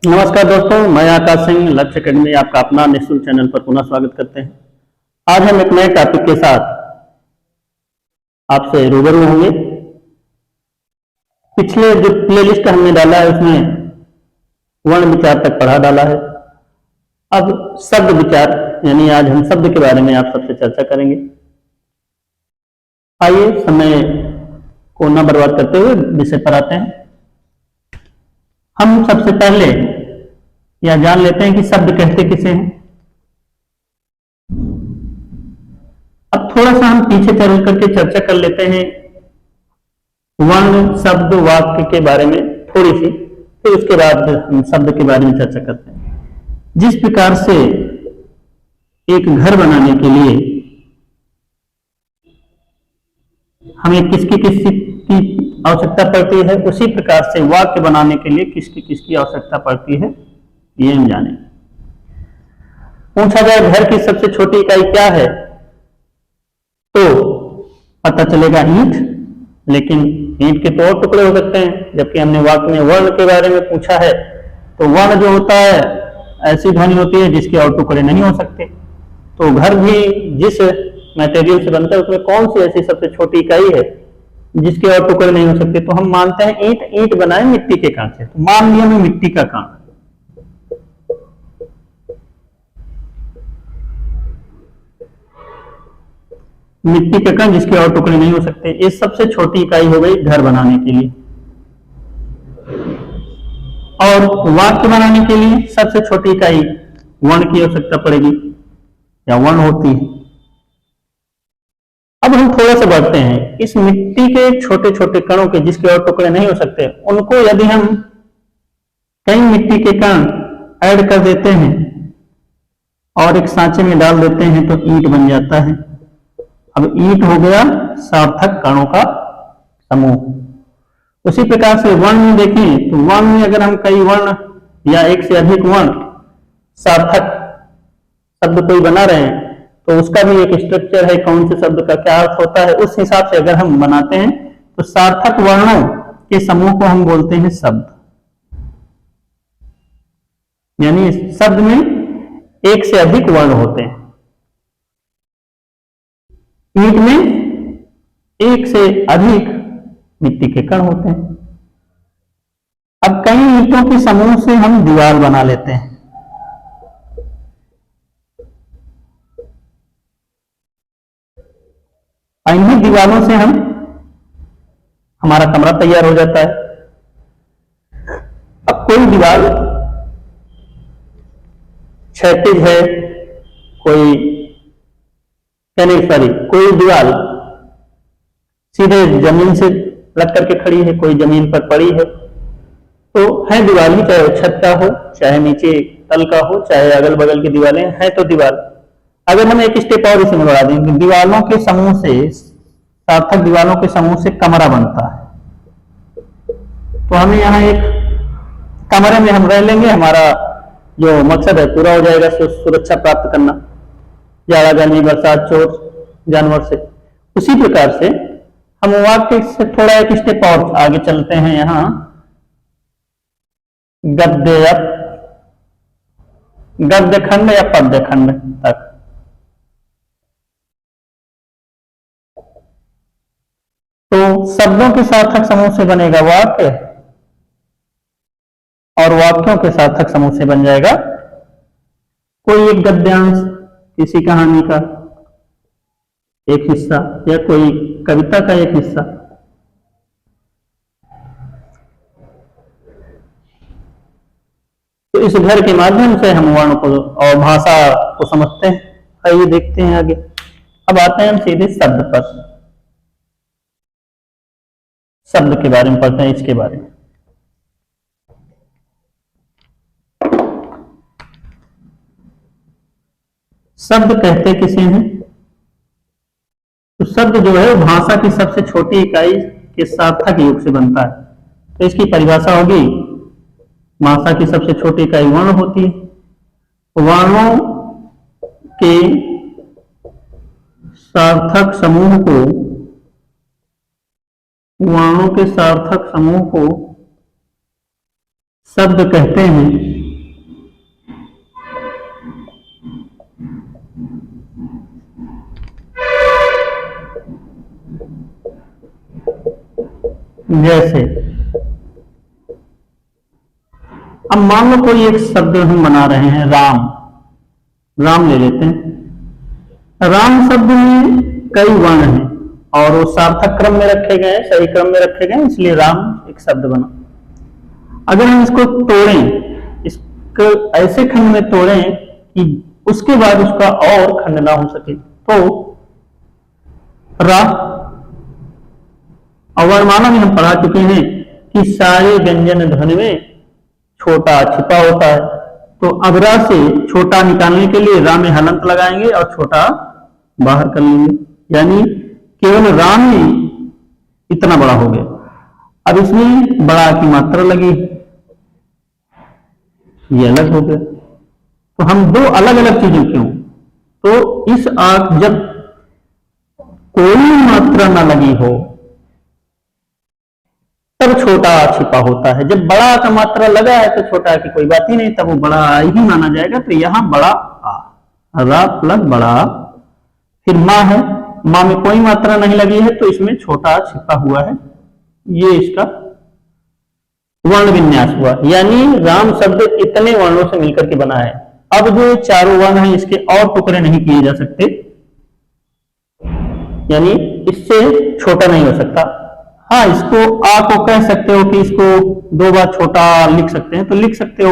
नमस्कार दोस्तों, मैं आकाश सिंह लक्ष्य अकेडमी आपका अपना निःशुल्क चैनल पर पुनः स्वागत करते हैं। आज हम एक नए टॉपिक के साथ आपसे रूबरू होंगे। पिछले जो प्लेलिस्ट हमने डाला है उसमें वर्ण विचार तक पढ़ा डाला है। अब शब्द विचार यानी आज हम शब्द के बारे में आप सबसे चर्चा करेंगे। आइए समय को न बर्बाद करते हुए विषय पर आते हैं। हम सबसे पहले या जान लेते हैं कि शब्द कहते किसे हैं। अब थोड़ा सा हम पीछे चल करके चर्चा कर लेते हैं वर्ण शब्द वाक्य के बारे में थोड़ी सी, फिर उसके बाद हम शब्द के बारे में चर्चा करते हैं। जिस प्रकार से एक घर बनाने के लिए हमें किसकी की आवश्यकता पड़ती है, उसी प्रकार से वाक्य बनाने के लिए किसकी किसकी आवश्यकता पड़ती है ये हम जाने। पूछा जाए घर की सबसे छोटी इकाई क्या है तो पता चलेगा ईंट, लेकिन ईंट के तो और टुकड़े हो सकते हैं। जबकि हमने वाक्य में वर्ण के बारे में पूछा है तो वर्ण जो होता है ऐसी ध्वनि होती है जिसके और टुकड़े नहीं हो सकते। तो घर भी जिस मटेरियल से बनता है उसमें कौन सी ऐसी सबसे छोटी इकाई है जिसके और टुकड़े नहीं हो सकते। तो हम मानते हैं ईंट ईंट बनाए मिट्टी के कांच से, तो मान लिया मैं मिट्टी का काम। मिट्टी के कण जिसके और टुकड़े नहीं हो सकते, ये सबसे छोटी इकाई हो गई घर बनाने के लिए। और वाक्य बनाने के लिए सबसे छोटी इकाई वर्ण की आवश्यकता पड़ेगी या वर्ण होती है। अब हम थोड़ा सा बढ़ते हैं। इस मिट्टी के छोटे छोटे कणों के जिसके और टुकड़े नहीं हो सकते, उनको यदि हम कई मिट्टी के कण ऐड कर देते हैं और एक सांचे में डाल देते हैं तो ईंट बन जाता है। अब ईंट हो गया सार्थक कणों का समूह। उसी प्रकार से वर्ण में देखें तो वर्ण में अगर हम कई वर्ण या एक से अधिक वर्ण सार्थक शब्द कोई बना रहे हैं तो उसका भी एक स्ट्रक्चर है, कौन से शब्द का क्या अर्थ होता है, उस हिसाब से अगर हम बनाते हैं तो सार्थक वर्णों के समूह को हम बोलते हैं शब्द। यानी शब्द में एक से अधिक वर्ण होते हैं। ईंट में एक से अधिक मिट्टी के कण होते हैं। अब कई ईंटों के समूह से हम दीवार बना लेते हैं। इन्हीं दीवारों से हम हमारा कमरा तैयार हो जाता है। अब कोई दीवार क्षैतिज है, कोई दीवार सीधे जमीन से लग करके खड़ी है, कोई जमीन पर पड़ी है। तो है दीवार ही, चाहे छत का हो, चाहे नीचे तल का हो, चाहे अगल बगल की दीवारें हैं तो दीवार। अगर हम एक स्टेप और इसमें बढ़ा देंगे, दीवारों के समूह से सार्थक दीवारों के समूह से कमरा बनता है। तो हमें यहाँ एक कमरे में हम रह लेंगे, हमारा जो मकसद है पूरा हो जाएगा, सुरक्षा प्राप्त करना जाड़ा गर्मी बरसात चोट जानवर से। उसी प्रकार से हम वाक्य से थोड़ा एक स्टेप और आगे चलते हैं। यहां गद्य खंड या पद्य खंड तक। तो शब्दों के सार्थक समूह से बनेगा वाक्य और वाक्यों के सार्थक समूह से बन जाएगा कोई एक गद्यांश, किसी कहानी का एक हिस्सा या कोई कविता का एक हिस्सा। तो इस घर के माध्यम से हम वर्ण को और भाषा को समझते हैं। आइए देखते हैं आगे। अब आते हैं हम सीधे शब्द पर। शब्द के बारे में पढ़ते हैं, इसके बारे में। शब्द कहते किसे हैं? तो शब्द जो है वो भाषा की सबसे छोटी इकाई के सार्थक योग से बनता है। तो इसकी परिभाषा होगी, भाषा की सबसे छोटी इकाई वर्ण होती है। वर्णों के सार्थक समूह को शब्द कहते हैं जैसे, अब मान लो कोई एक शब्द हम बना रहे हैं, राम। राम ले लेते हैं। राम शब्द में कई वर्ण हैं और वो सार्थक क्रम में रखे गए, सही क्रम में रखे गए, इसलिए राम एक शब्द बना। अगर हम इसको तोड़ें, इसको ऐसे खंड में तोड़ें कि उसके बाद उसका और खंड ना हो सके, तो रा। और वर्णमाला में हम पढ़ा चुके हैं कि सारे व्यंजन ध्वनि में छोटा छिपा होता है, तो अब रा से छोटा निकालने के लिए रा में हलंत लगाएंगे और छोटा बाहर कर लेंगे, यानी केवल राम ही इतना बड़ा हो गया। अब इसमें बड़ा की मात्रा लगी, ये अलग हो गया। तो हम दो अलग अलग चीजें क्यों? तो इस आंख जब कोई मात्रा ना लगी हो तब छोटा छिपा होता है, जब बड़ा का मात्रा लगा है तो छोटा की कोई बात ही नहीं, तब वो बड़ा ही माना जाएगा। तो यहां बड़ा आ, रा प्लस बड़ा, फिर मां है, मां में कोई मात्रा नहीं लगी है तो इसमें छोटा छिपा हुआ है। ये इसका वर्ण विन्यास हुआ, यानी राम शब्द इतने वर्णों से मिलकर के बना है। अब जो चारों वर्ण हैं इसके और टुकड़े नहीं किए जा सकते, यानी इससे छोटा नहीं हो सकता। हाँ, इसको आ को कह सकते हो कि इसको दो बार छोटा लिख सकते हैं, तो लिख सकते हो,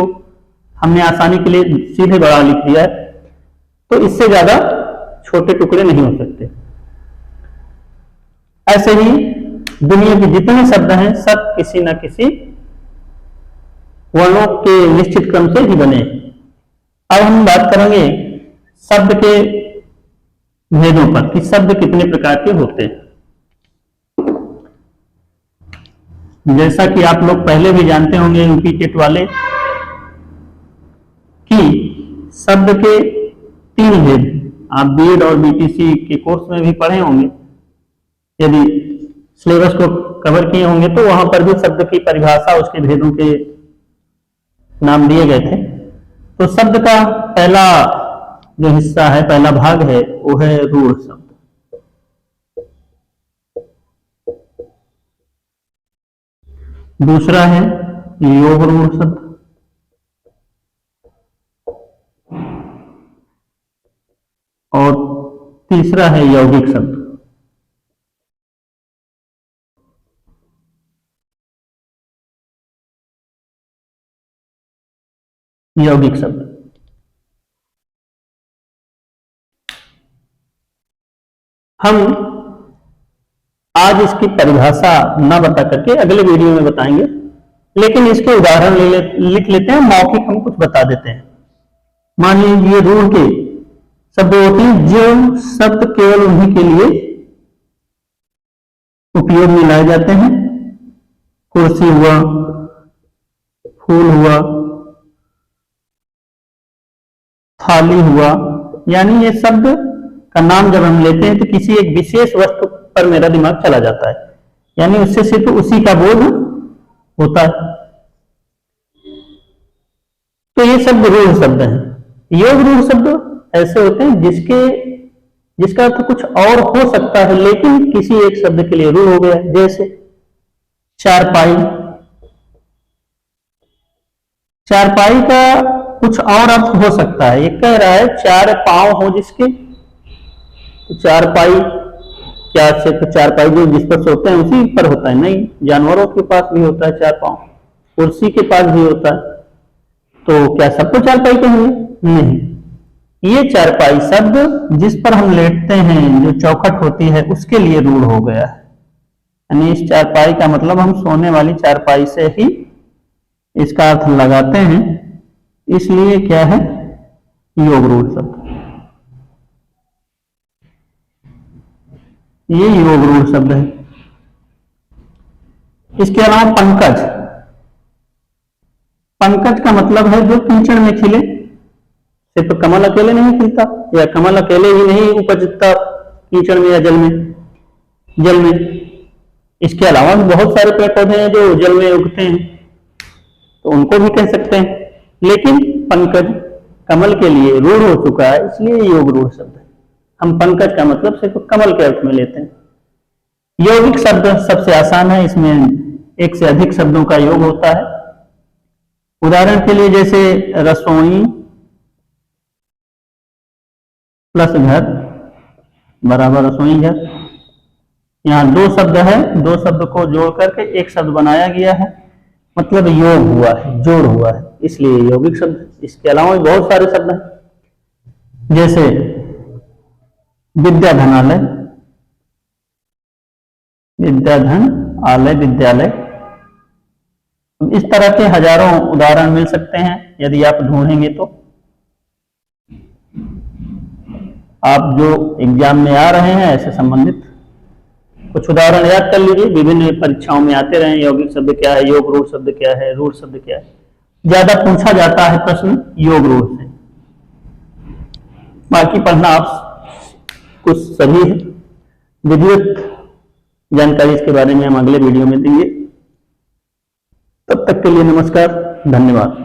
हमने आसानी के लिए सीधे बड़ा लिख दिया है, तो इससे ज्यादा छोटे टुकड़े नहीं हो सकते। ऐसे ही दुनिया के जितने शब्द हैं सब किसी न किसी वर्णों के निश्चित क्रम से ही बने। अब हम बात करेंगे शब्द के भेदों पर कि शब्द कितने प्रकार के होते हैं। जैसा कि आप लोग पहले भी जानते होंगे यूपी टेट वाले कि शब्द के 3 भेद आप बीएड और बीटीसी के कोर्स में भी पढ़े होंगे, यदि सिलेबस को कवर किए होंगे तो वहां पर भी शब्द की परिभाषा, उसके भेदों के नाम दिए गए थे। तो शब्द का पहला जो हिस्सा है, पहला भाग है, वो है रूढ़ शब्द। दूसरा है योग रूढ़ शब्द, और तीसरा है यौगिक शब्द। यौगिक शब्द हम आज इसकी परिभाषा न बता करके अगले वीडियो में बताएंगे, लेकिन इसके उदाहरण लिख लेते हैं, मौखिक हम कुछ बता देते हैं। मान लीजिए रूढ़ के शब्द होते हैं जो शब्द केवल उन्हीं के लिए उपयोग में लाए जाते हैं। कुर्सी हुआ, फूल हुआ, थाली हुआ, यानी ये शब्द का नाम जब हम लेते हैं तो किसी एक विशेष वस्तु पर मेरा दिमाग चला जाता है, यानी उससे सिर्फ उसी का बोध होता है। तो ये शब्द रूढ़ शब्द हैं। योग रूढ़ शब्द ऐसे होते हैं जिसका अर्थ कुछ और हो सकता है लेकिन किसी एक शब्द के लिए रूढ़ हो गया। जैसे चारपाई, चारपाई का कुछ और अर्थ हो सकता है। ये कह रहा है 4 पांव हो जिसके, तो चारपाई क्या सिर्फ चारपाई जो जिस पर सोते हैं उसी पर होता है? नहीं, जानवरों के पास भी होता है 4 पांव, कुर्सी के पास भी होता है। तो क्या सबको चारपाई कहेंगे? नहीं, ये चारपाई शब्द जिस पर हम लेटते हैं, जो चौखट होती है, उसके लिए रूढ़ हो गया है। यानी इस चारपाई का मतलब हम सोने वाली चारपाई से ही इसका अर्थ लगाते हैं, इसलिए क्या है? योग रूढ़ शब्द। ये योग रूढ़ शब्द है। इसके अलावा पंकज, पंकज का मतलब है जो कीचड़ में खिले। सिर्फ कमल अकेले नहीं खिलता, या कमल अकेले ही नहीं उपजता कीचड़ में या जल में। इसके अलावा बहुत सारे पेड़ पौधे हैं जो जल में उगते हैं। तो उनको भी कह सकते हैं। लेकिन पंकज कमल के लिए रूढ़ हो चुका है, इसलिए योग रूढ़ शब्द है। हम पंकज का मतलब सिर्फ कमल के अर्थ में लेते हैं। यौगिक शब्द सबसे आसान है, इसमें एक से अधिक शब्दों का योग होता है। उदाहरण के लिए जैसे रसोई प्लस घर बराबर रसोई घर, यहाँ दो शब्द है, दो शब्द को जोड़ करके एक शब्द बनाया गया है, मतलब योग हुआ है, जोड़ हुआ है, इसलिए यौगिक शब्द। इसके अलावा भी बहुत सारे शब्द हैं, जैसे विद्याधनालय, विद्याधन आलय, विद्यालय। इस तरह के हजारों उदाहरण मिल सकते हैं यदि आप ढूंढेंगे तो। आप जो एग्जाम में आ रहे हैं ऐसे संबंधित कुछ उदाहरण याद कर लीजिए, विभिन्न परीक्षाओं में आते रहे। यौगिक शब्द क्या है, योग रूढ़ शब्द क्या है, रूढ़ शब्द क्या है, ज्यादा पूछा जाता है प्रश्न योग रूढ़ से। बाकी पढ़ना आप कुछ सभी है। विधिवत जानकारी इसके बारे में हम अगले वीडियो में देंगे। तब तक के लिए नमस्कार, धन्यवाद।